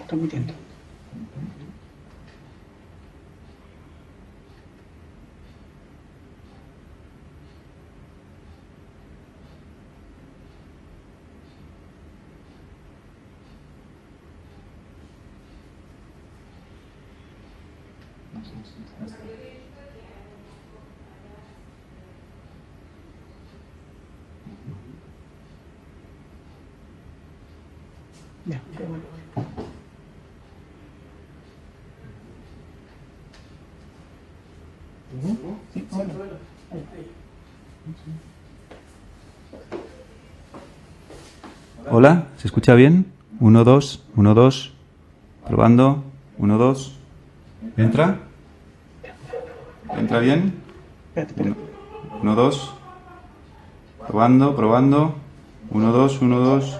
transmitiendo. Ya, qué bueno. Sí, bueno. Hola, ¿se escucha bien? 1, 2, 1, 2. Probando. 1, 2. ¿Entra? ¿Entra bien? Espérate. 1, 2. Probando, probando. 1, 2, 1, 2.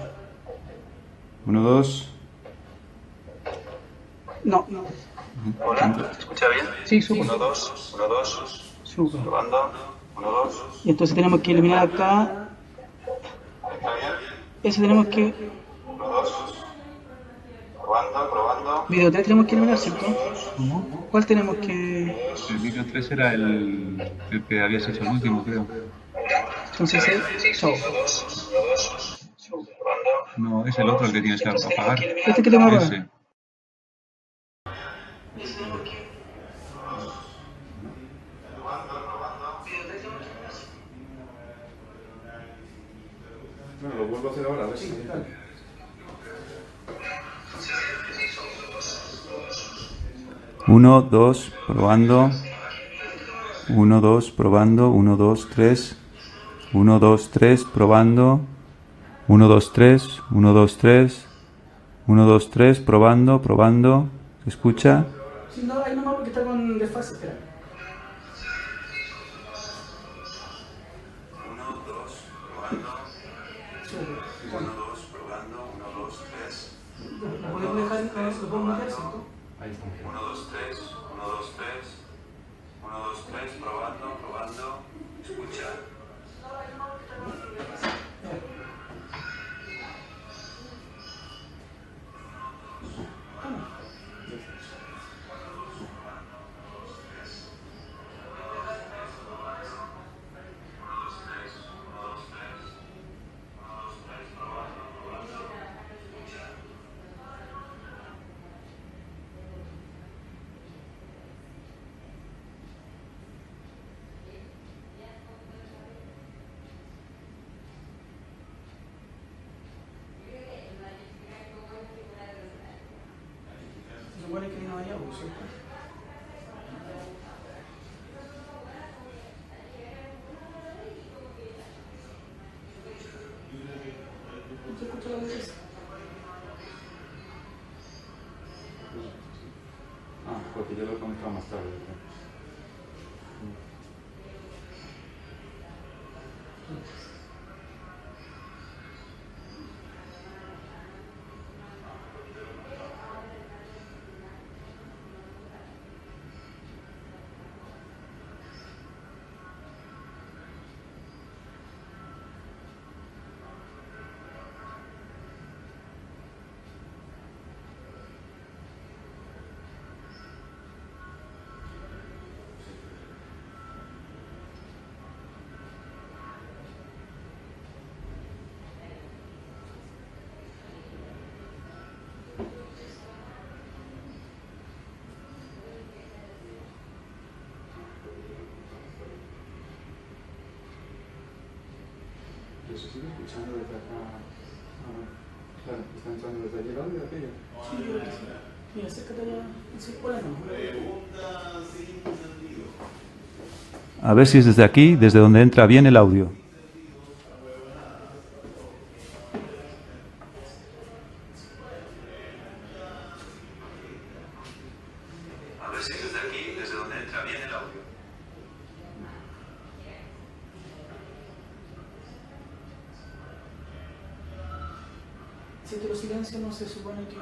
1, 2. No. Hola, ¿se escucha bien? Sí, súper. 1, 2, 1, 2. Súper. Probando. 1, 2. Y entonces tenemos que eliminar acá. ¿Entra bien? Ese tenemos que. 1, 2. Probando, probando. Video 3 tenemos que eliminar, ¿cierto? ¿Cómo? ¿Cuál tenemos que...? El vídeo 3 era el que habías hecho el último, creo. Entonces, chao. No, es el otro el que tienes que apagar. Este que tengo que apagar. Ese. Bueno, lo vuelvo a hacer ahora, a ver si... 1, 2, probando. 1, 2, probando. 1, 2, 3. 1, 2, 3, probando. 1, 2, 3. 1, 2, 3. 1, 2, 3, probando, probando. ¿Se escucha? Sí, no, ahí nomás porque está con desfase, espera. 1, 2, probando. 1, 2, probando. 1, 2, 3. ¿Lo podemos dejar, lo podemos meter, cierto? Ahí está. 1, 2, 3. 1, 2, 3. 1, 2, 3, probando, probando. ¿Escucha? Se supone que no hay agua, ¿cierto? ¿No se escucha la voz? Ah, porque yo lo he conectado más tarde. Pero se sigue escuchando desde acá. Ah, claro, está entrando desde allí el audio de aquello. Sí, yo creo que sí. Mira, acércate allá. Sí, hola, no. A ver si es desde aquí, desde donde entra bien el audio. A ver si es desde aquí, desde donde entra bien el audio. Si te lo silencio, no se supone que...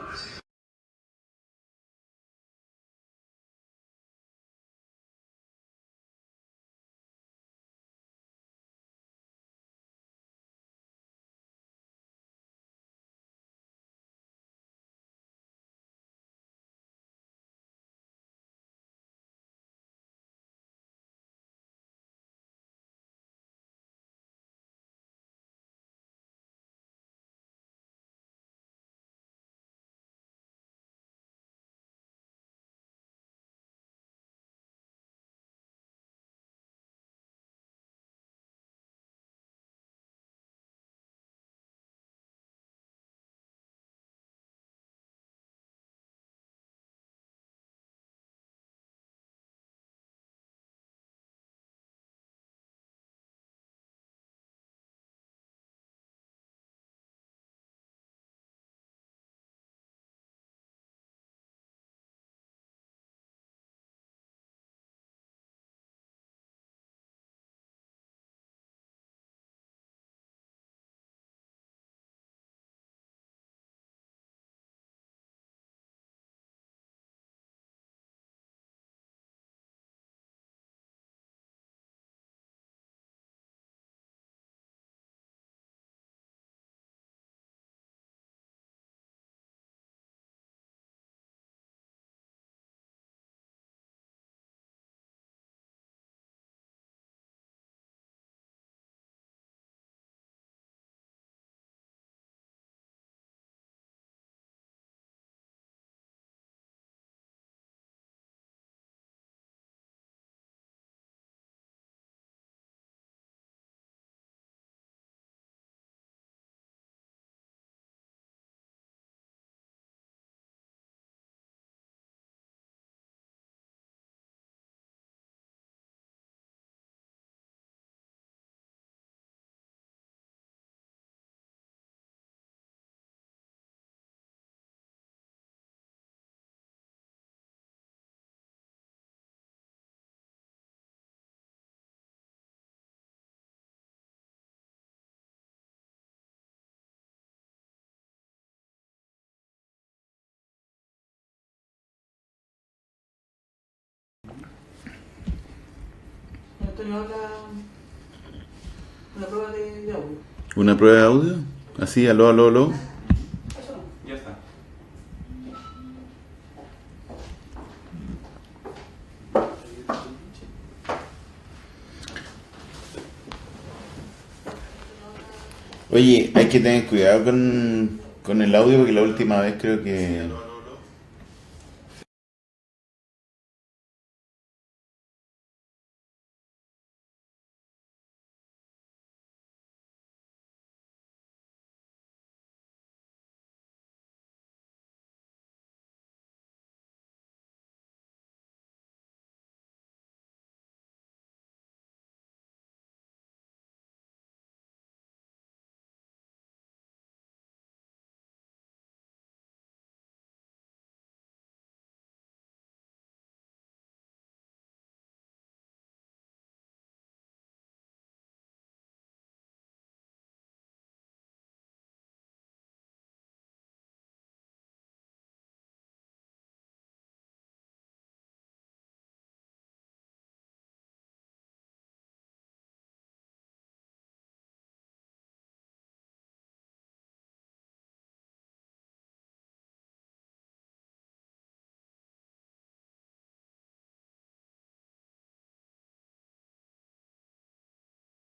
Antonio, habla una prueba de audio. ¿Una prueba de audio? Así, aló, aló, aló. Eso no. Ya está. Oye, hay que tener cuidado con el audio porque la última vez creo que...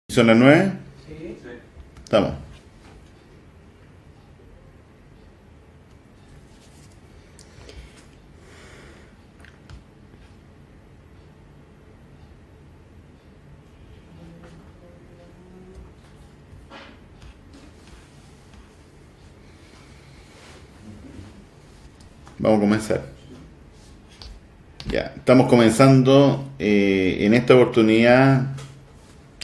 ¿Son las 9? Sí. Estamos. Vamos a comenzar. Ya, estamos comenzando en esta oportunidad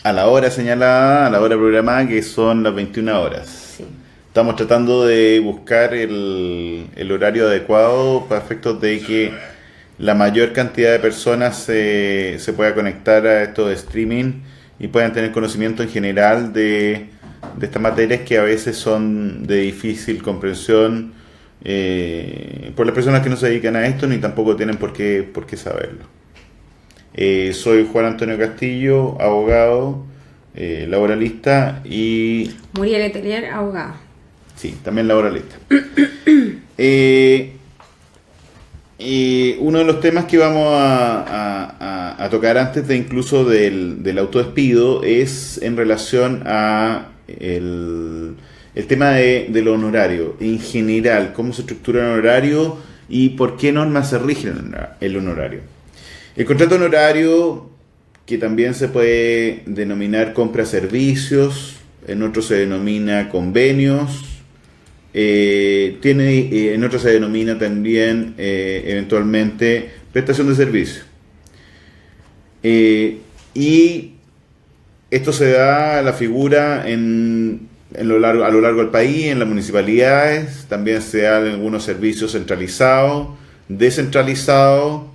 a la hora señalada, a la hora programada, que son las 21 horas. Sí. Estamos tratando de buscar el horario adecuado para efectos de que la mayor cantidad de personas se pueda conectar a esto de streaming y puedan tener conocimiento en general de estas materias que a veces son de difícil comprensión por las personas que no se dedican a esto ni tampoco tienen por qué saberlo. Soy Juan Antonio Castillo, abogado, laboralista y... Muriel Letelier, abogada. Sí, también laboralista. Uno de los temas que vamos a tocar antes de incluso del autodespido es en relación a el tema del honorario en general, cómo se estructura el honorario y por qué normas se rige el honorario. El contrato honorario, que también se puede denominar compra-servicios, en otros se denomina convenios, en otros se denomina también eventualmente prestación de servicio. Y esto se da la figura a lo largo del país, en las municipalidades, también se dan algunos servicios centralizados, descentralizados,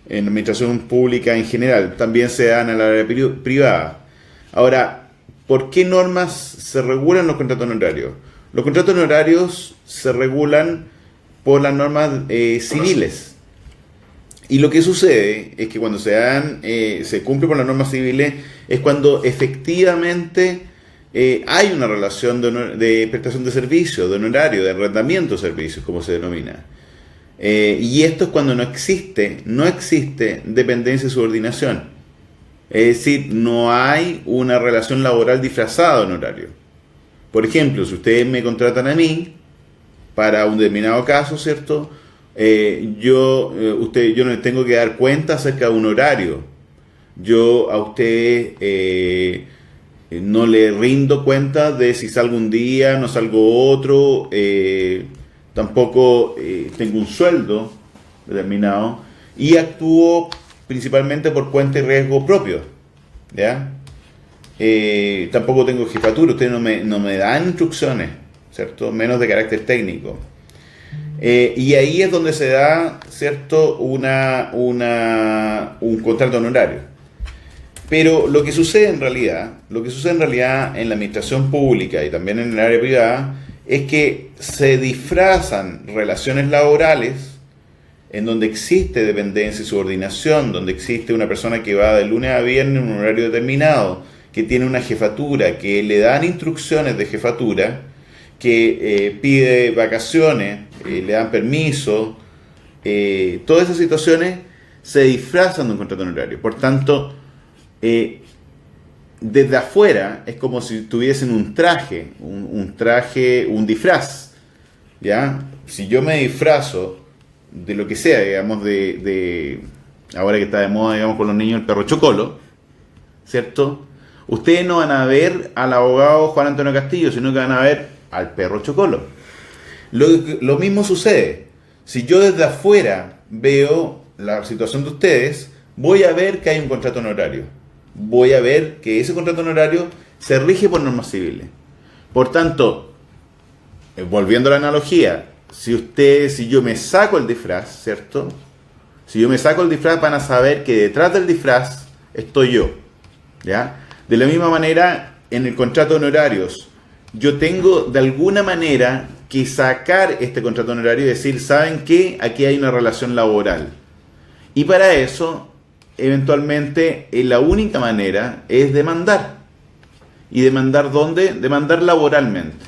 en la administración pública en general, también se dan en el área privada. Ahora, ¿por qué normas se regulan los contratos honorarios? Los contratos honorarios se regulan por las normas civiles. Y lo que sucede es que cuando se cumple por las normas civiles es cuando efectivamente hay una relación de prestación de servicio, de honorario, de arrendamiento de servicios, como se denomina. Y esto es cuando no existe dependencia y subordinación. Es decir, no hay una relación laboral disfrazada de honorario. Por ejemplo, si ustedes me contratan a mí para un determinado caso, ¿cierto? Yo no les tengo que dar cuenta acerca de un horario. Yo a ustedes no le rindo cuenta de si salgo un día, no salgo otro. Tampoco tengo un sueldo determinado y actúo principalmente por cuenta y riesgo propio, ¿ya? Tampoco tengo jefatura, ustedes no me dan instrucciones, ¿cierto? Menos de carácter técnico. Y ahí es donde se da, ¿cierto? un contrato honorario. Pero lo que sucede en realidad en la administración pública y también en el área privada es que se disfrazan relaciones laborales en donde existe dependencia y subordinación, donde existe una persona que va de lunes a viernes en un horario determinado, que tiene una jefatura, que le dan instrucciones de jefatura, que pide vacaciones, le dan permiso, todas esas situaciones se disfrazan de un contrato honorario. Por tanto, desde afuera es como si tuviesen un traje, un disfraz, ¿ya? Si yo me disfrazo de lo que sea, digamos, de ahora que está de moda, digamos, con los niños, el perro chocolo, ¿cierto? Ustedes no van a ver al abogado Juan Antonio Castillo, sino que van a ver al perro chocolo. Lo mismo sucede. Si yo desde afuera veo la situación de ustedes, voy a ver que hay un contrato honorario. Voy a ver que ese contrato honorario se rige por normas civiles. Por tanto, volviendo a la analogía, si yo me saco el disfraz, ¿cierto? Si yo me saco el disfraz, van a saber que detrás del disfraz estoy yo, ¿ya? De la misma manera, en el contrato de honorarios, yo tengo de alguna manera que sacar este contrato honorario y decir, ¿saben qué? Aquí hay una relación laboral. Y para eso, eventualmente, la única manera es demandar. ¿Y demandar dónde? Demandar laboralmente,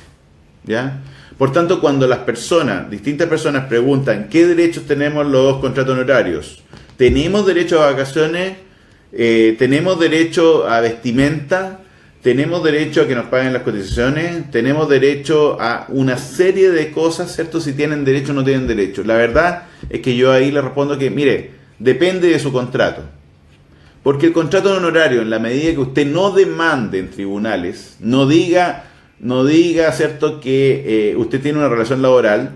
¿ya? Por tanto, cuando las personas, distintas personas preguntan ¿qué derechos tenemos los contratos honorarios? ¿Tenemos derecho a vacaciones? ¿Tenemos derecho a vestimenta? ¿Tenemos derecho a que nos paguen las cotizaciones? ¿Tenemos derecho a una serie de cosas, ¿cierto? Si tienen derecho o no tienen derecho. La verdad es que yo ahí le respondo que, mire, depende de su contrato. Porque el contrato honorario, en la medida que usted no demande en tribunales, no diga, ¿cierto?, que usted tiene una relación laboral,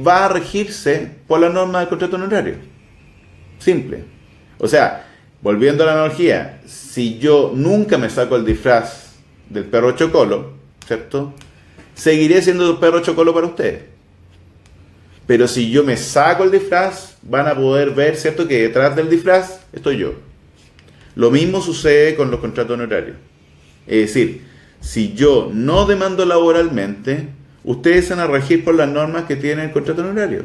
va a regirse por la norma del contrato honorario. Simple. O sea, volviendo a la analogía, si yo nunca me saco el disfraz del perro chocolo, ¿cierto?, seguiré siendo el perro chocolo para ustedes. Pero si yo me saco el disfraz, van a poder ver, ¿cierto?, que detrás del disfraz estoy yo. Lo mismo sucede con los contratos honorarios. Es decir, si yo no demando laboralmente, ustedes se van a regir por las normas que tiene el contrato honorario.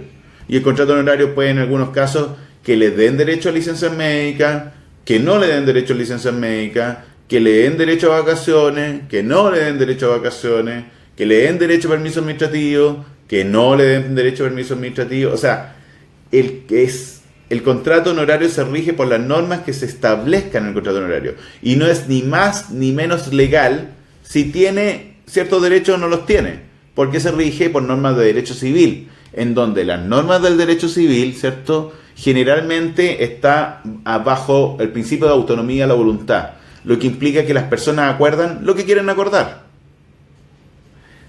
Y el contrato honorario puede en algunos casos que les den derecho a licencia médica, que no le den derecho a licencia médica, que le den derecho a vacaciones, que no le den derecho a vacaciones, que le den derecho a permiso administrativo, que no le den derecho a permiso administrativo. O sea, el contrato honorario se rige por las normas que se establezcan en el contrato honorario. Y no es ni más ni menos legal si tiene ciertos derechos o no los tiene. Porque se rige por normas de derecho civil, en donde las normas del derecho civil, ¿cierto?, generalmente está bajo el principio de autonomía de la voluntad, lo que implica que las personas acuerdan lo que quieren acordar.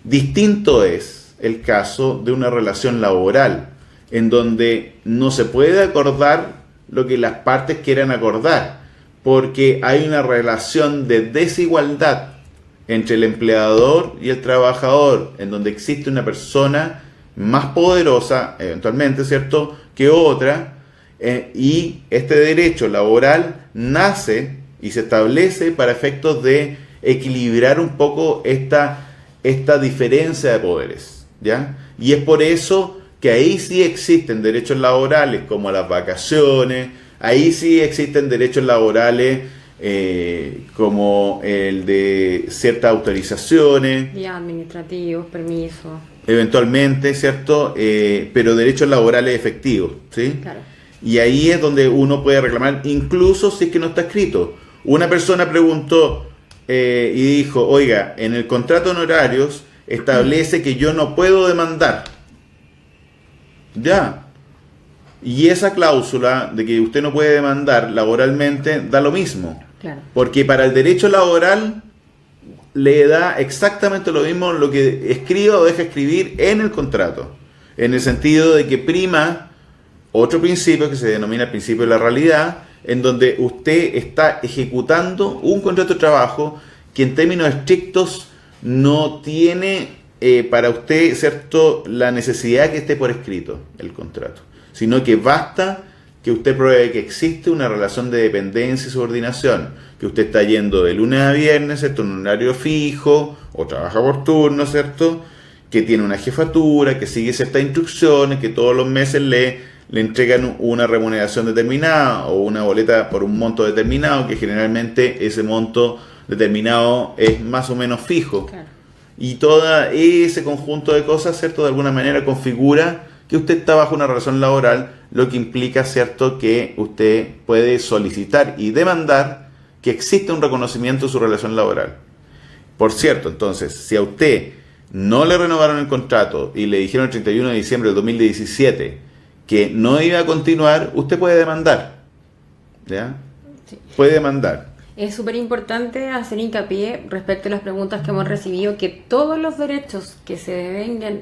Distinto es el caso de una relación laboral, en donde no se puede acordar lo que las partes quieran acordar, porque hay una relación de desigualdad entre el empleador y el trabajador, en donde existe una persona más poderosa, eventualmente, ¿cierto?, que otra, y este derecho laboral nace y se establece para efectos de equilibrar un poco esta diferencia de poderes, ¿ya? Y es por eso que ahí sí existen derechos laborales como las vacaciones, ahí sí existen derechos laborales como el de ciertas autorizaciones. Y administrativos, permisos. Eventualmente, ¿cierto? Pero derechos laborales efectivos, ¿sí? Claro. Y ahí es donde uno puede reclamar, incluso si es que no está escrito. Una persona preguntó y dijo, oiga, en el contrato de honorarios establece que yo no puedo demandar. Ya. Y esa cláusula de que usted no puede demandar laboralmente da lo mismo. Claro. Porque para el derecho laboral le da exactamente lo mismo lo que escriba o deja escribir en el contrato. En el sentido de que prima otro principio que se denomina el principio de la realidad, en donde usted está ejecutando un contrato de trabajo que en términos estrictos no tiene para usted, ¿cierto?, la necesidad que esté por escrito el contrato, sino que basta que usted pruebe que existe una relación de dependencia y subordinación, que usted está yendo de lunes a viernes, ¿cierto?, en un horario fijo, o trabaja por turno, ¿cierto?, que tiene una jefatura, que sigue ciertas instrucciones, que todos los meses le le entregan una remuneración determinada o una boleta por un monto determinado, que generalmente ese monto determinado es más o menos fijo. Claro. Y todo ese conjunto de cosas, ¿cierto?, de alguna manera configura que usted está bajo una relación laboral, lo que implica, ¿cierto?, que usted puede solicitar y demandar que existe un reconocimiento de su relación laboral. Por cierto, entonces, si a usted no le renovaron el contrato y le dijeron el 31 de diciembre del 2017 que no iba a continuar, usted puede demandar. ¿Ya? Sí. Puede demandar. Es súper importante hacer hincapié respecto a las preguntas que hemos recibido, que todos los derechos que se devengan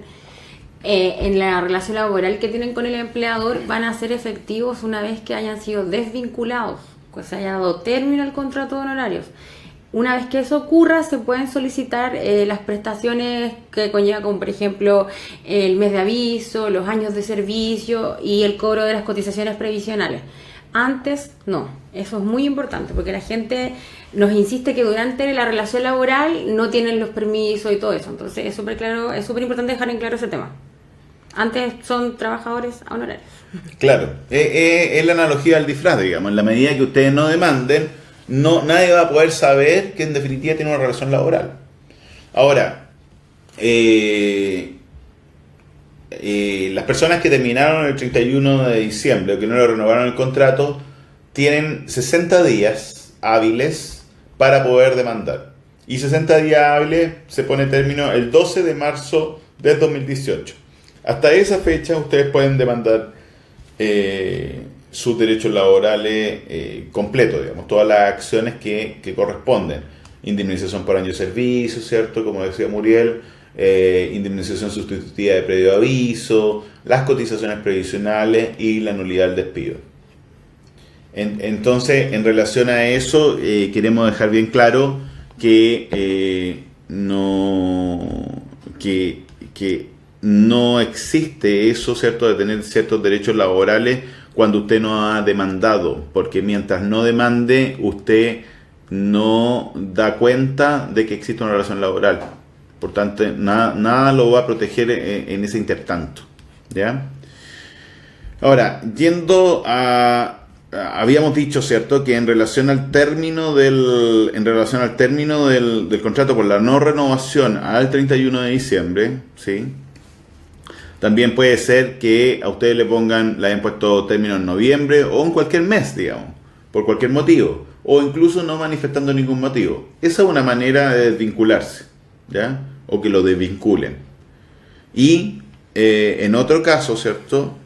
en la relación laboral que tienen con el empleador van a ser efectivos una vez que hayan sido desvinculados, que se haya dado término al contrato de honorarios. Una vez que eso ocurra, se pueden solicitar las prestaciones que conlleva, como por ejemplo el mes de aviso, los años de servicio y el cobro de las cotizaciones previsionales. Antes no, eso es muy importante porque la gente nos insiste que durante la relación laboral no tienen los permisos y todo eso. Entonces es súper claro, es súper importante dejar en claro ese tema. Antes son trabajadores honorarios. Claro, es la analogía del disfraz, digamos. En la medida que ustedes no demanden, nadie va a poder saber que en definitiva tiene una relación laboral. Ahora, las personas que terminaron el 31 de diciembre o que no le renovaron el contrato tienen 60 días hábiles para poder demandar. Y 60 días hábiles se pone término el 12 de marzo del 2018. Hasta esa fecha ustedes pueden demandar sus derechos laborales completos, digamos, todas las acciones que corresponden. Indemnización por año de servicio, ¿cierto? Como decía Muriel, indemnización sustitutiva de previo aviso, las cotizaciones previsionales y la nulidad del despido. Entonces, en relación a eso, queremos dejar bien claro que no existe eso, ¿cierto?, de tener ciertos derechos laborales cuando usted no ha demandado, porque mientras no demande, usted no da cuenta de que existe una relación laboral. Por tanto, nada lo va a proteger en ese intertanto. ¿Ya? Ahora, yendo a... Habíamos dicho, ¿cierto?, que en relación al término del contrato por la no renovación al 31 de diciembre, ¿sí?, también puede ser que a ustedes le hayan puesto término en noviembre o en cualquier mes, digamos, por cualquier motivo, o incluso no manifestando ningún motivo. Esa es una manera de desvincularse, ¿ya? O que lo desvinculen. Y en otro caso, ¿cierto?,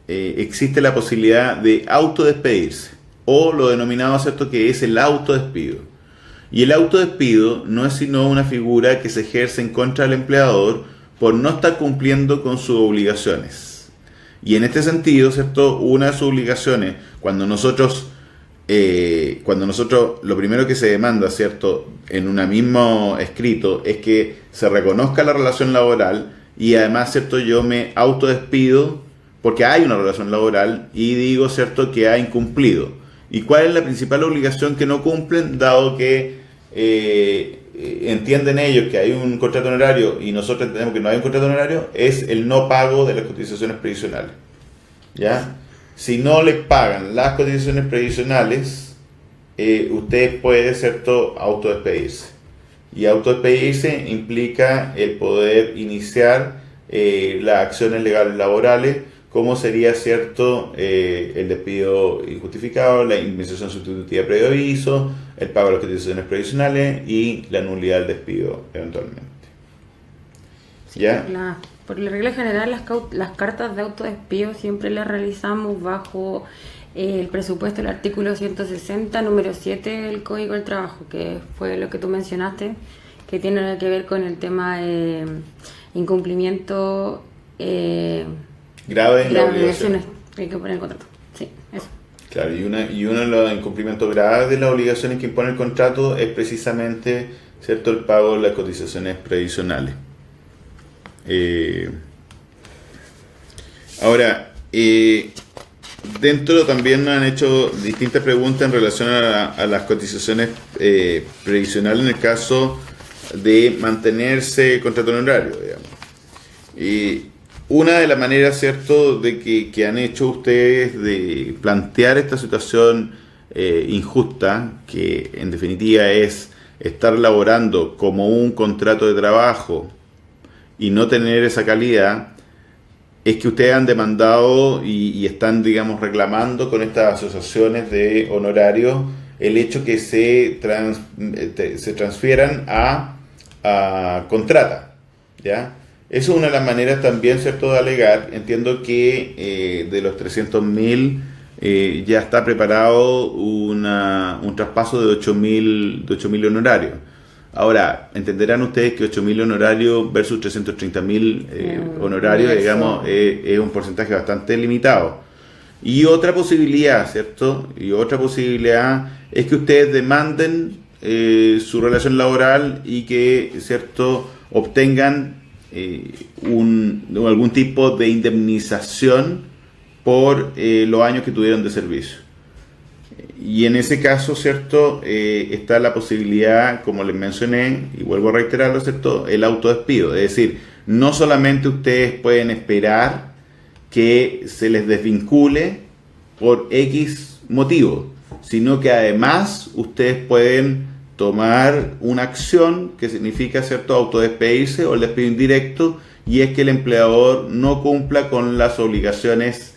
existe la posibilidad de autodespedirse, o lo denominado, ¿cierto?, que es el autodespido. Y el autodespido no es sino una figura que se ejerce en contra del empleador por no estar cumpliendo con sus obligaciones. Y en este sentido, ¿cierto?, una de sus obligaciones, cuando nosotros lo primero que se demanda, ¿cierto?, en un mismo escrito, es que se reconozca la relación laboral y además, ¿cierto?, yo me autodespido porque hay una relación laboral y digo, ¿cierto?, que ha incumplido. ¿Y cuál es la principal obligación que no cumplen, dado que entienden ellos que hay un contrato honorario y nosotros entendemos que no hay un contrato honorario? Es el no pago de las cotizaciones previsionales. ¿Ya? Si no les pagan las cotizaciones previsionales, usted puede, ¿cierto?, autodespedirse. Y autodespedirse implica el poder iniciar las acciones legales laborales, como sería, ¿cierto?, el despido injustificado, la indemnización sustitutiva previo aviso, el pago de las cotizaciones previsionales y la nulidad del despido eventualmente. Sí, ¿Ya? Por la regla general, las cartas de autodespido siempre las realizamos bajo el presupuesto del artículo 160, número 7 del Código del Trabajo, que fue lo que tú mencionaste, que tiene que ver con el tema de incumplimiento grave en las la obligación. obligaciones que hay que poner en el contrato. Sí, eso. Claro, y uno de los incumplimientos graves de las obligaciones que impone el contrato es precisamente, ¿cierto?, el pago de las cotizaciones previsionales. Ahora, dentro también nos han hecho distintas preguntas en relación a las cotizaciones previsionales en el caso de mantenerse el contrato honorario, digamos. una de las maneras, ¿cierto?, de que han hecho ustedes de plantear esta situación injusta, que en definitiva es estar laborando como un contrato de trabajo y no tener esa calidad, es que ustedes han demandado y están, digamos, reclamando con estas asociaciones de honorarios el hecho que se transfieran a contrata, ¿ya? Eso es una de las maneras también, ¿cierto?, de alegar. Entiendo que de los 300.000 ya está preparado un traspaso de 8.000 honorarios. Ahora, entenderán ustedes que 8.000 honorarios versus 330.000 honorarios, digamos, es un porcentaje bastante limitado. Y otra posibilidad, ¿cierto? Y otra posibilidad es que ustedes demanden su relación laboral y que, ¿cierto?, obtengan algún tipo de indemnización por los años que tuvieron de servicio. Y en ese caso, ¿cierto?, está la posibilidad, como les mencioné, y vuelvo a reiterarlo, ¿cierto?, el autodespido. Es decir, no solamente ustedes pueden esperar que se les desvincule por X motivo, sino que además ustedes pueden tomar una acción que significa, ¿cierto?, autodespedirse o el despido indirecto, y es que el empleador no cumpla con las obligaciones,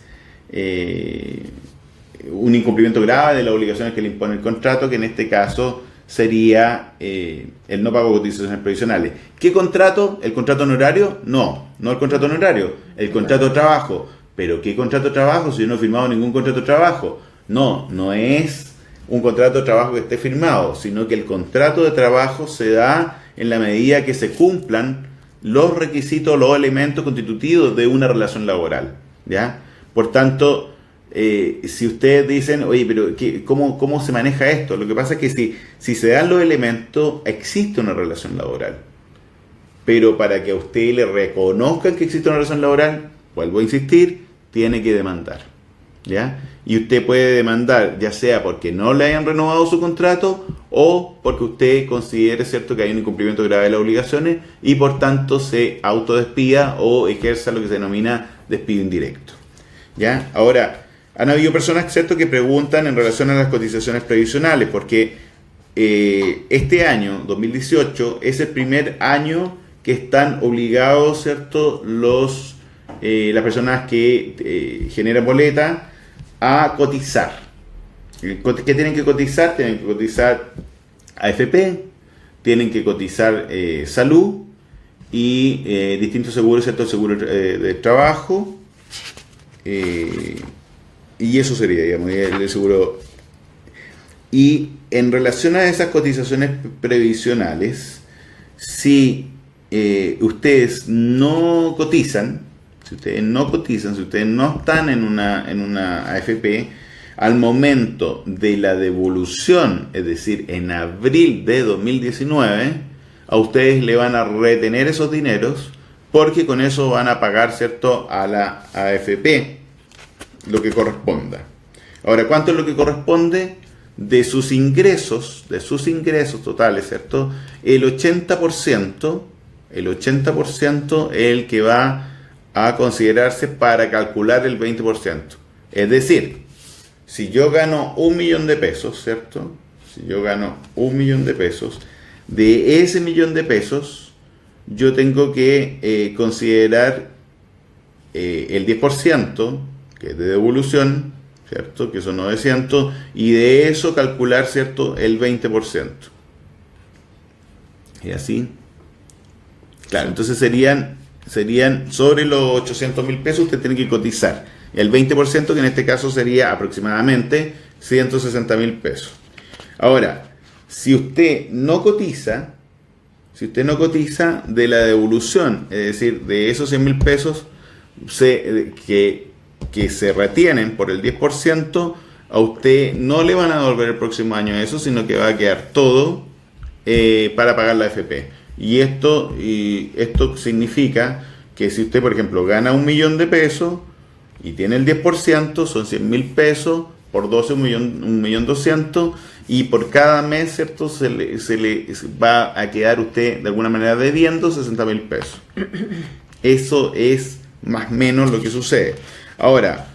un incumplimiento grave de las obligaciones que le impone el contrato, que en este caso sería el no pago de cotizaciones previsionales. ¿Qué contrato? ¿El contrato honorario? No el contrato honorario, el contrato de trabajo. ¿Pero qué contrato de trabajo si yo no he firmado ningún contrato de trabajo? No es un contrato de trabajo que esté firmado, sino que el contrato de trabajo se da en la medida que se cumplan los requisitos, los elementos constitutivos de una relación laboral, ¿ya? Por tanto, si ustedes dicen, oye, pero ¿cómo se maneja esto? Lo que pasa es que si se dan los elementos, existe una relación laboral. Pero para que a usted le reconozcan que existe una relación laboral, vuelvo a insistir, tiene que demandar, ¿ya? Y usted puede demandar ya sea porque no le hayan renovado su contrato o porque usted considere, ¿cierto?, que hay un incumplimiento grave de las obligaciones y por tanto se autodespida o ejerza lo que se denomina despido indirecto, ¿ya? Ahora, han habido personas, ¿cierto?, que preguntan en relación a las cotizaciones previsionales, porque este año, 2018, es el primer año que están obligados, ¿cierto?, las personas que generan boleta a cotizar. ¿Qué tienen que cotizar? Tienen que cotizar AFP, tienen que cotizar salud y distintos seguros, ¿cierto?, seguro de trabajo, y eso sería, digamos, el seguro. Y en relación a esas cotizaciones previsionales, si ustedes no cotizan, si ustedes no están en una AFP, al momento de la devolución, es decir, en abril de 2019, a ustedes le van a retener esos dineros porque con eso van a pagar, ¿cierto?, a la AFP lo que corresponda. Ahora, ¿cuánto es lo que corresponde? De sus ingresos totales, ¿cierto? El 80% es el que va a considerarse para calcular el 20%. Es decir, si yo gano 1 millón de pesos, ¿cierto? Si yo gano 1 millón de pesos, de ese millón de pesos, yo tengo que considerar el 10%, que es de devolución, ¿cierto?, que son 900, y de eso calcular, ¿cierto?, el 20%. Y así. Claro, entonces serían sobre los 800.000 pesos, usted tiene que cotizar. El 20%, que en este caso sería aproximadamente 160.000 pesos. Ahora, si usted no cotiza de la devolución, es decir, de esos 100.000 pesos que se retienen por el 10%, a usted no le van a devolver el próximo año eso, sino que va a quedar todo para pagar la AFP. Y esto significa que si usted, por ejemplo, gana 1 millón de pesos y tiene el 10%, son 100.000 pesos, por 12, 1.200.000, y por cada mes, ¿cierto?, se le va a quedar usted de alguna manera debiendo 60.000 pesos. Eso es más o menos lo que sucede. Ahora,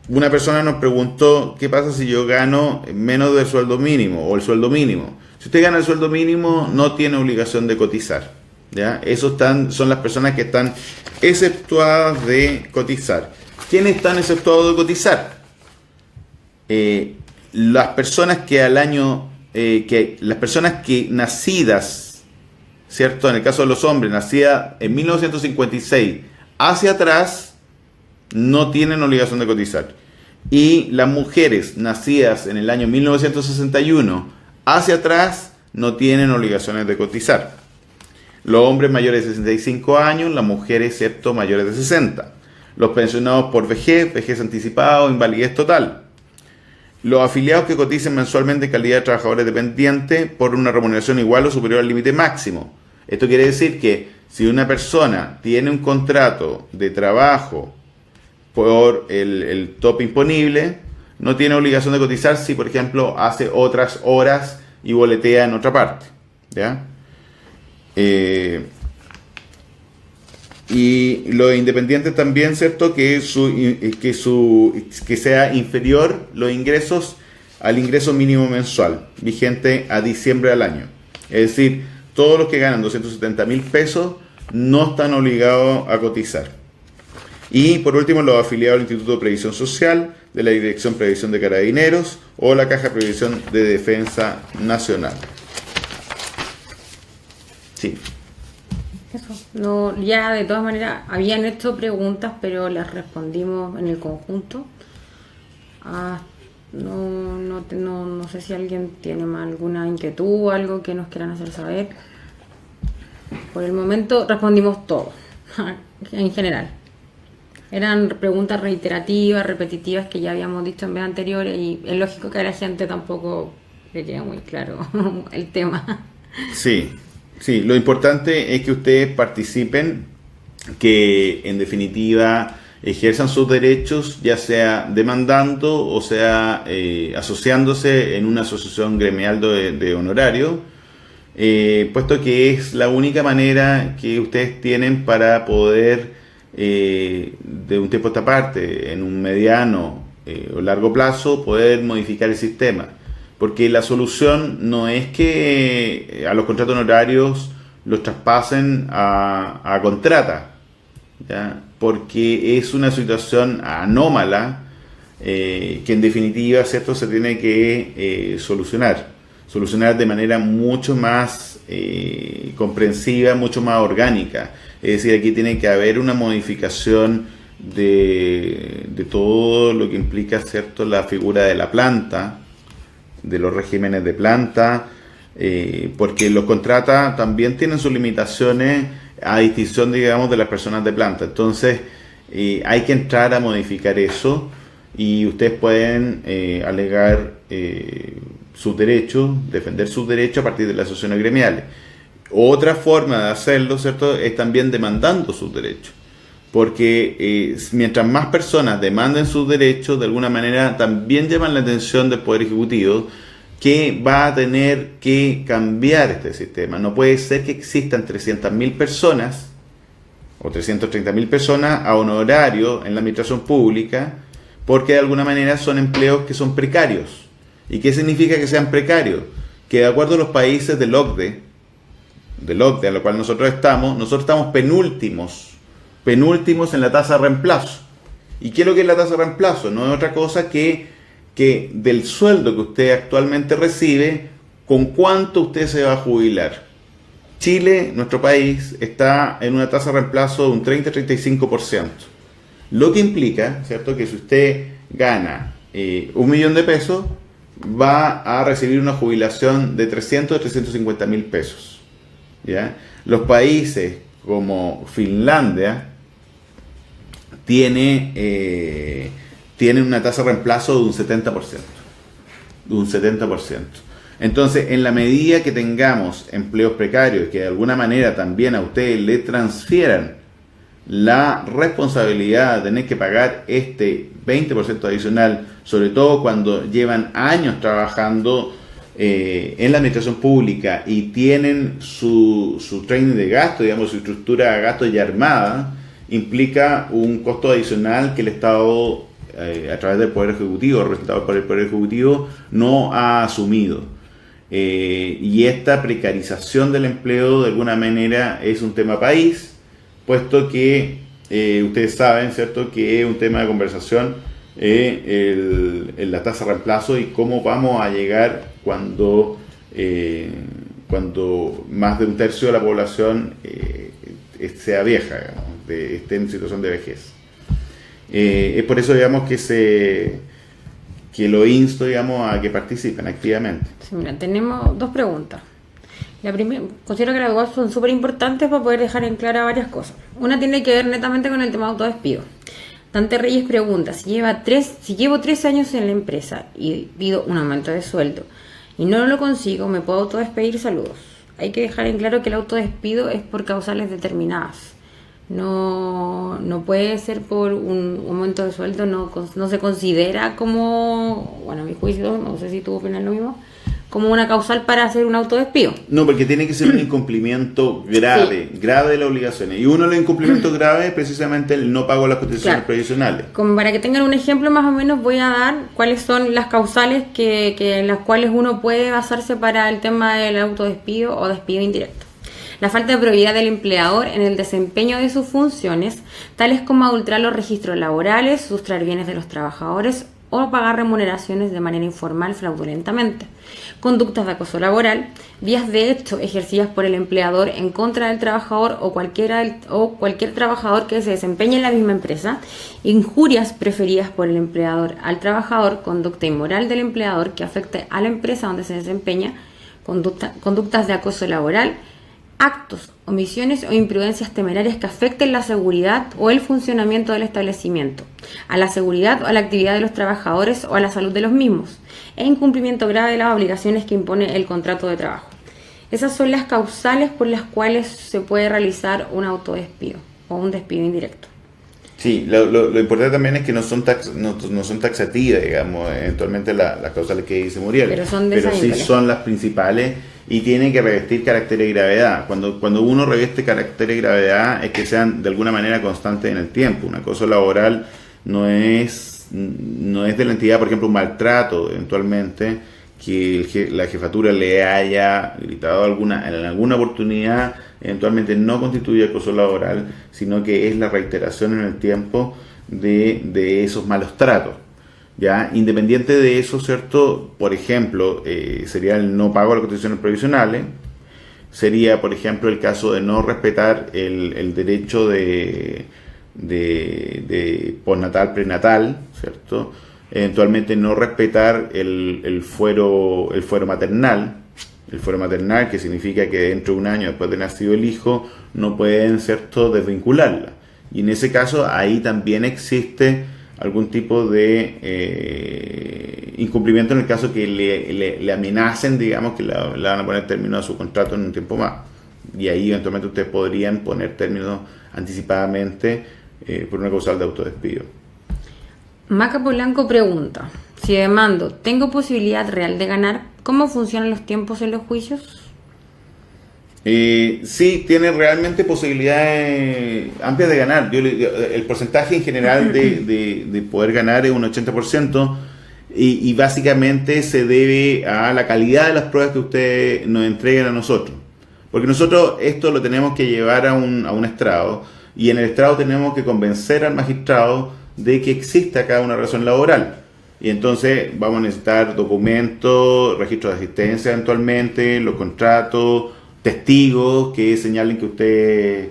una persona nos preguntó, ¿qué pasa si yo gano menos del sueldo mínimo o el sueldo mínimo? Si usted gana el sueldo mínimo, no tiene obligación de cotizar, ¿ya? Esos son las personas que están exceptuadas de cotizar. ¿Quiénes están exceptuados de cotizar? Las personas que las personas que nacidas, ¿cierto? En el caso de los hombres, nacidas en 1956 hacia atrás, no tienen obligación de cotizar. Y las mujeres nacidas en el año 1961 hacia atrás no tienen obligaciones de cotizar. Los hombres mayores de 65 años, las mujeres excepto mayores de 60. Los pensionados por vejez anticipada o invalidez total. Los afiliados que coticen mensualmente en calidad de trabajadores dependientes por una remuneración igual o superior al límite máximo. Esto quiere decir que si una persona tiene un contrato de trabajo por el tope imponible, no tiene obligación de cotizar si, por ejemplo, hace otras horas y boletea en otra parte, ¿ya? Y los independientes también, ¿cierto? Que sea inferior los ingresos al ingreso mínimo mensual, vigente a diciembre del año. Es decir, todos los que ganan 270.000 pesos no están obligados a cotizar. Y por último, los afiliados al Instituto de Previsión Social, de la Dirección Previsión de Carabineros o la Caja de Previsión de Defensa Nacional. Sí. Eso. No, ya de todas maneras habían hecho preguntas, pero las respondimos en el conjunto. No sé si alguien tiene más alguna inquietud o algo que nos quieran hacer saber. Por el momento respondimos todo, en general. Eran preguntas reiterativas, repetitivas, que ya habíamos dicho en vez anteriores, y es lógico que a la gente tampoco le queda muy claro el tema. Sí, lo importante es que ustedes participen, que en definitiva ejerzan sus derechos, ya sea demandando o sea asociándose en una asociación gremial de honorario, puesto que es la única manera que ustedes tienen para poder de un tiempo a esta parte, en un mediano o largo plazo, poder modificar el sistema. Porque la solución no es que a los contratos honorarios los traspasen a contrata, ¿ya? Porque es una situación anómala que en definitiva, ¿cierto?, se tiene que solucionar de manera mucho más comprensiva, mucho más orgánica. Es decir, aquí tiene que haber una modificación de todo lo que implica, ¿cierto?, la figura de la planta, de los regímenes de planta, porque los contratas también tienen sus limitaciones a distinción, digamos, de las personas de planta. Entonces, hay que entrar a modificar eso, y ustedes pueden alegar sus derechos, defender sus derechos a partir de las asociaciones gremiales. Otra forma de hacerlo, ¿cierto?, es también demandando sus derechos, porque mientras más personas demanden sus derechos, de alguna manera también llaman la atención del Poder Ejecutivo, que va a tener que cambiar este sistema. No puede ser que existan 300.000 personas o 330.000 personas a honorario en la administración pública, porque de alguna manera son empleos que son precarios. ¿Y qué significa que sean precarios? Que de acuerdo a los países del OCDE, a lo cual nosotros estamos penúltimos en la tasa de reemplazo. ¿Y qué es lo que es la tasa de reemplazo? No es otra cosa que del sueldo que usted actualmente recibe, con cuánto usted se va a jubilar. Chile, nuestro país, está en una tasa de reemplazo de un 30-35%. Lo que implica, ¿cierto?, que si usted gana 1 millón de pesos, va a recibir una jubilación de 300-350.000 pesos. ¿Ya? Los países como Finlandia tienen una tasa de reemplazo de un 70%. Entonces, en la medida que tengamos empleos precarios, que de alguna manera también a ustedes le transfieran la responsabilidad de tener que pagar este 20% adicional, sobre todo cuando llevan años trabajando en la administración pública y tienen su training de gasto, digamos, su estructura de gasto ya armada, implica un costo adicional que el Estado, a través del Poder Ejecutivo, representado por el Poder Ejecutivo, no ha asumido. Y esta precarización del empleo, de alguna manera, es un tema país, puesto que ustedes saben, ¿cierto?, que es un tema de conversación la tasa de reemplazo y cómo vamos a llegar cuando más de un tercio de la población sea vieja, digamos, esté en situación de vejez. Es por eso, digamos, que lo insto, digamos, a que participen activamente. Sí, mira, tenemos dos preguntas. La primera, considero que las dos son súper importantes para poder dejar en clara varias cosas. Una tiene que ver netamente con el tema de autodespido. Dante Reyes pregunta, si llevo 3 años en la empresa y pido un aumento de sueldo y no lo consigo, ¿me puedo autodespedir? Saludos. Hay que dejar en claro que el autodespido es por causales determinadas. No puede ser por un aumento de sueldo, no se considera como, bueno, a mi juicio, no sé si tú opinas lo mismo, como una causal para hacer un autodespido. No, porque tiene que ser un incumplimiento grave, sí, grave de las obligaciones. Y uno de los incumplimientos graves es precisamente el no pago de las cotizaciones, claro, previsionales. Como para que tengan un ejemplo, más o menos voy a dar cuáles son las causales en las cuales uno puede basarse para el tema del autodespido o despido indirecto. La falta de probidad del empleador en el desempeño de sus funciones, tales como adulterar los registros laborales, sustraer bienes de los trabajadores o pagar remuneraciones de manera informal fraudulentamente. Conductas de acoso laboral, vías de hecho ejercidas por el empleador en contra del trabajador o cualquier trabajador que se desempeñe en la misma empresa, injurias preferidas por el empleador al trabajador, conducta inmoral del empleador que afecte a la empresa donde se desempeña, conductas de acoso laboral, actos, omisiones o imprudencias temerarias que afecten la seguridad o el funcionamiento del establecimiento, a la seguridad o a la actividad de los trabajadores o a la salud de los mismos, e incumplimiento grave de las obligaciones que impone el contrato de trabajo. Esas son las causales por las cuales se puede realizar un autodespido o un despido indirecto. Sí, lo importante también es que no son taxativas, digamos, eventualmente las causales que dice Muriel, pero sí son las principales y tienen que revestir carácter y gravedad. Cuando uno reveste carácter y gravedad es que sean de alguna manera constantes en el tiempo. Un acoso laboral no es de la entidad, por ejemplo, un maltrato eventualmente que la jefatura le haya gritado en alguna oportunidad, eventualmente no constituye acoso laboral, sino que es la reiteración en el tiempo de esos malos tratos. Ya, independiente de eso, ¿cierto? Por ejemplo, sería el no pago de las cotizaciones provisionales, sería, por ejemplo, el caso de no respetar el derecho de postnatal, prenatal, ¿cierto? Eventualmente no respetar el fuero maternal, que significa que dentro de un año después de nacido el hijo no pueden, ¿cierto?, desvincularla. Y en ese caso ahí también existe algún tipo de incumplimiento en el caso que le amenacen, digamos, que le van a poner término a su contrato en un tiempo más. Y ahí eventualmente ustedes podrían poner término anticipadamente por una causal de autodespido. Maca Polanco pregunta, si demando, ¿tengo posibilidad real de ganar? ¿Cómo funcionan los tiempos en los juicios? Sí, tiene realmente posibilidades amplias de ganar. El porcentaje en general de poder ganar es un 80% y básicamente se debe a la calidad de las pruebas que ustedes nos entreguen a nosotros. Porque nosotros esto lo tenemos que llevar a un estrado y en el estrado tenemos que convencer al magistrado de que existe acá una relación laboral. Y entonces vamos a necesitar documentos, registros de asistencia eventualmente, los contratos, testigos que señalen que ustedes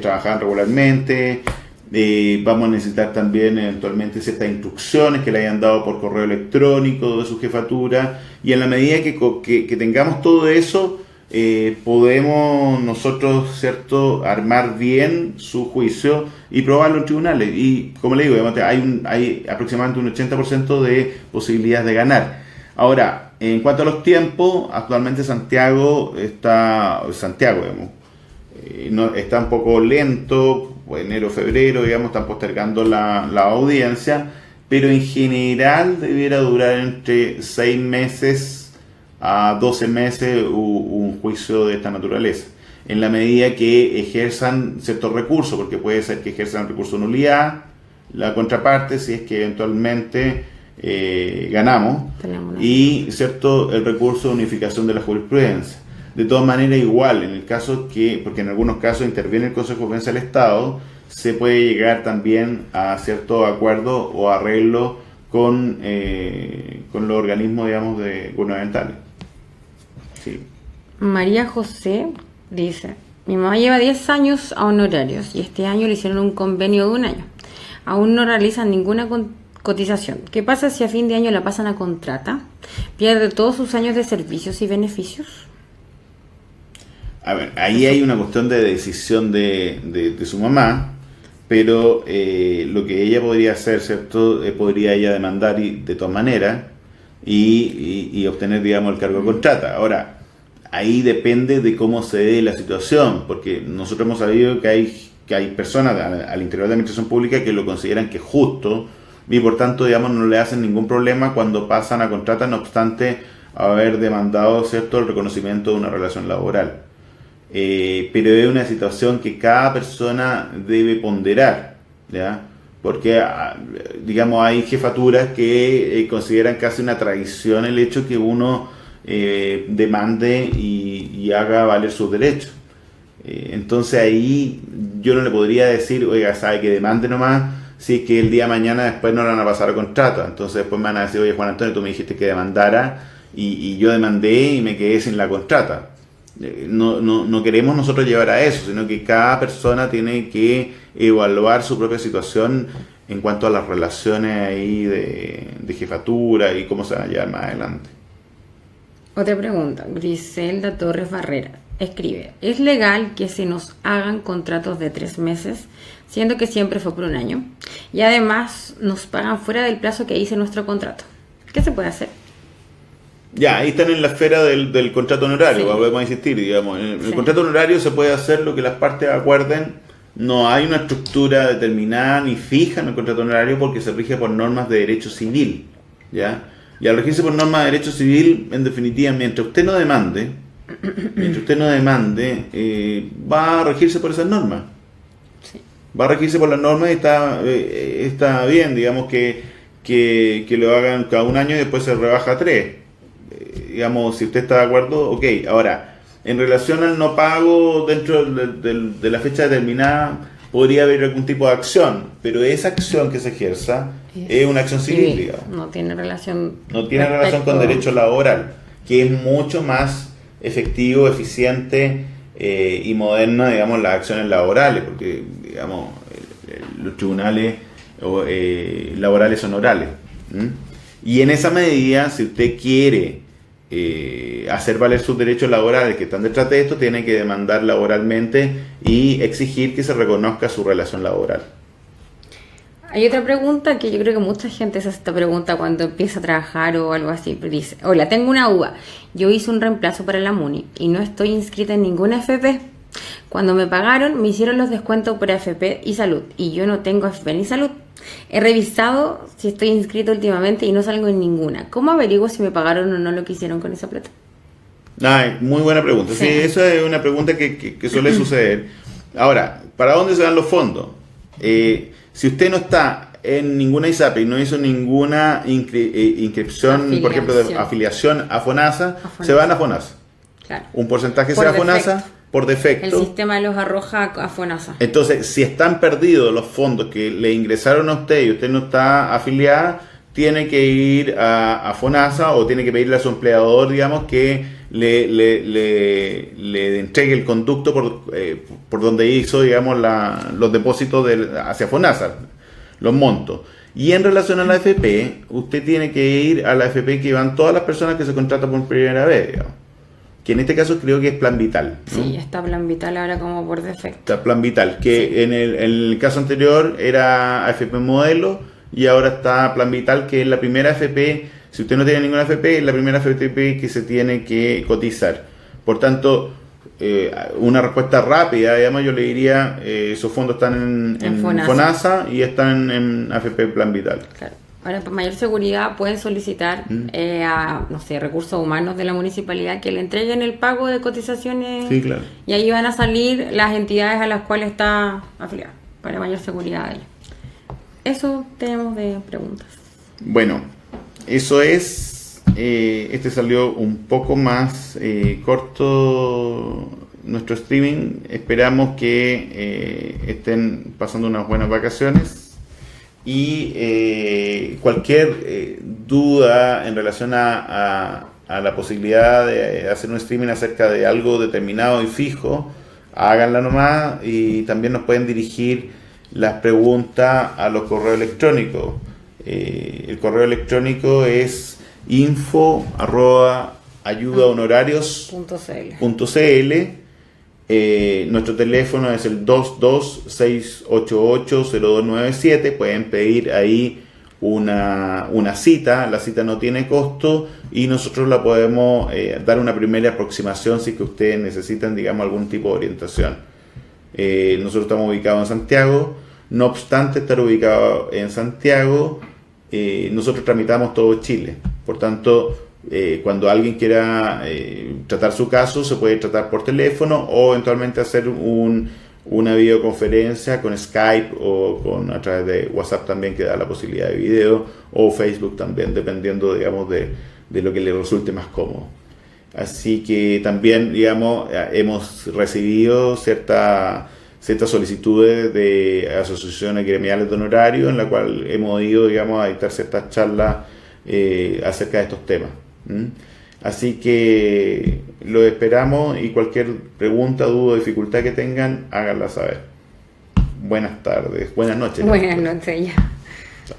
trabajan regularmente. Vamos a necesitar también eventualmente ciertas instrucciones que le hayan dado por correo electrónico de su jefatura. Y en la medida que tengamos todo eso, podemos nosotros, ¿cierto?, armar bien su juicio y probarlo en tribunales. Y como le digo, hay aproximadamente un 80% de posibilidades de ganar. Ahora, en cuanto a los tiempos, actualmente Santiago está un poco lento, enero, febrero, digamos, están postergando la audiencia, pero en general debiera durar entre 6 meses a 12 meses un juicio de esta naturaleza. en la medida que ejerzan ciertos recursos, porque puede ser que ejerzan el recurso de nulidad, la contraparte, si es que eventualmente ganamos, y cierto el recurso de unificación de la jurisprudencia. De todas maneras, igual, en el caso porque en algunos casos interviene el Consejo de Defensa del Estado, se puede llegar también a cierto acuerdo o arreglo con los organismos, digamos, gubernamentales. Sí. María José dice: mi mamá lleva 10 años a honorarios y este año le hicieron un convenio de un año. Aún no realizan ninguna cotización. ¿Qué pasa si a fin de año la pasan a contrata? ¿Pierde todos sus años de servicios y beneficios? A ver, ahí hay una cuestión de decisión de su mamá, pero lo que ella podría hacer, ¿cierto? Podría ella demandar de todas maneras y obtener, digamos, el cargo de contrata. Ahora, ahí depende de cómo se dé la situación, porque nosotros hemos sabido que hay personas al interior de la administración pública que lo consideran que es justo y por tanto, digamos, no le hacen ningún problema cuando pasan a contrata, no obstante haber demandado, ¿cierto?, el reconocimiento de una relación laboral. Pero es una situación que cada persona debe ponderar, ¿ya? Porque, digamos, hay jefaturas que consideran casi una traición el hecho que uno demande y haga valer sus derechos. Entonces ahí yo no le podría decir, oiga, sabe que demande nomás, si es que el día de mañana después no le van a pasar a contrato. Entonces después me van a decir, oye, Juan Antonio, tú me dijiste que demandara y yo demandé y me quedé sin la contrata. No queremos nosotros llevar a eso, sino que cada persona tiene que evaluar su propia situación en cuanto a las relaciones ahí de jefatura y cómo se van a llevar más adelante. Otra pregunta, Griselda Torres Barrera escribe: ¿es legal que se nos hagan contratos de 3 meses, siendo que siempre fue por un año? Y además nos pagan fuera del plazo que dice nuestro contrato. ¿Qué se puede hacer? Ya, ahí están en la esfera del contrato honorario, Sí. volvemos a insistir, digamos. En el Sí. contrato honorario se puede hacer lo que las partes acuerden, no hay una estructura determinada ni fija en el contrato honorario porque se rige por normas de derecho civil, ¿ya? Y al regirse por normas de derecho civil, en definitiva, mientras usted no demande, va a regirse por esas normas. Sí. Va a regirse por las normas y está bien, digamos, que lo hagan cada un año y después se rebaja a 3. Digamos, si usted está de acuerdo, ok. Ahora, en relación al no pago dentro de la fecha determinada, podría haber algún tipo de acción, pero esa acción que se ejerza es una acción civil, digamos. No tiene relación. No tiene relación con derecho laboral, que es mucho más efectivo, eficiente y moderna, digamos, las acciones laborales, porque, digamos, los tribunales laborales son orales. Y en esa medida, si usted quiere hacer valer sus derechos laborales que están detrás de esto, tiene que demandar laboralmente y exigir que se reconozca su relación laboral. Hay otra pregunta que yo creo que mucha gente se hace esta pregunta cuando empieza a trabajar o algo así. Pero dice: hola, tengo una duda. Yo hice un reemplazo para la MUNI y no estoy inscrita en ninguna AFP. Cuando me pagaron, me hicieron los descuentos por AFP y salud. Y yo no tengo AFP ni salud. He revisado si estoy inscrita últimamente y no salgo en ninguna. ¿Cómo averiguo si me pagaron o no lo que hicieron con esa plata? Muy buena pregunta. Sí, esa es una pregunta que suele suceder. Ahora, ¿para dónde se dan los fondos? Si usted no está en ninguna ISAPRE y no hizo ninguna inscripción, por ejemplo, de afiliación a FONASA, se van a FONASA. Claro. Un porcentaje Por se va a defecto. FONASA por defecto. El sistema los arroja a FONASA. Entonces, si están perdidos los fondos que le ingresaron a usted y usted no está afiliada, tiene que ir a FONASA o tiene que pedirle a su empleador, digamos, que le entregue el conducto por donde hizo, digamos, los depósitos hacia FONASA, los montos. Y en relación a la AFP, usted tiene que ir a la AFP que van todas las personas que se contratan por primera vez, digamos. Que en este caso creo que es Plan Vital, ¿no? Sí, está Plan Vital ahora como por defecto. Está Plan Vital, que Sí. en el caso anterior era AFP Modelo y ahora está Plan Vital, que es la primera AFP. Si usted no tiene ninguna AFP, es la primera AFP que se tiene que cotizar. Por tanto, una respuesta rápida, además yo le diría, esos fondos están en En FONASA. FONASA y están en AFP Plan Vital. Claro. Ahora, para mayor seguridad, pueden solicitar a, no sé, recursos humanos de la municipalidad que le entreguen el pago de cotizaciones. Sí, claro. Y ahí van a salir las entidades a las cuales está afiliado, para mayor seguridad de ellos. Eso tenemos de preguntas. Bueno, eso es. Este salió un poco más corto nuestro streaming. Esperamos que estén pasando unas buenas vacaciones. Y cualquier duda en relación a la posibilidad de hacer un streaming acerca de algo determinado y fijo, háganla nomás, y también nos pueden dirigir las preguntas a los correos electrónicos. El correo electrónico es info@ayudahonorarios.cl. Nuestro teléfono es el 226880297. Pueden pedir ahí una cita. La cita no tiene costo y nosotros la podemos dar una primera aproximación si que ustedes necesitan, digamos, algún tipo de orientación. Nosotros estamos ubicados en Santiago. No obstante estar ubicados en Santiago, nosotros tramitamos todo Chile. Por tanto, cuando alguien quiera tratar su caso, se puede tratar por teléfono o eventualmente hacer una videoconferencia con Skype o a través de WhatsApp también, que da la posibilidad de video, o Facebook también, dependiendo, digamos, de lo que le resulte más cómodo. Así que también, digamos, hemos recibido ciertas solicitudes de asociaciones gremiales de honorario, en la cual hemos ido, digamos, a dictar ciertas charlas acerca de estos temas. Así que lo esperamos, y cualquier pregunta, duda o dificultad que tengan, háganla saber. Buenas tardes, buenas noches. Buenas noches ya. Chao.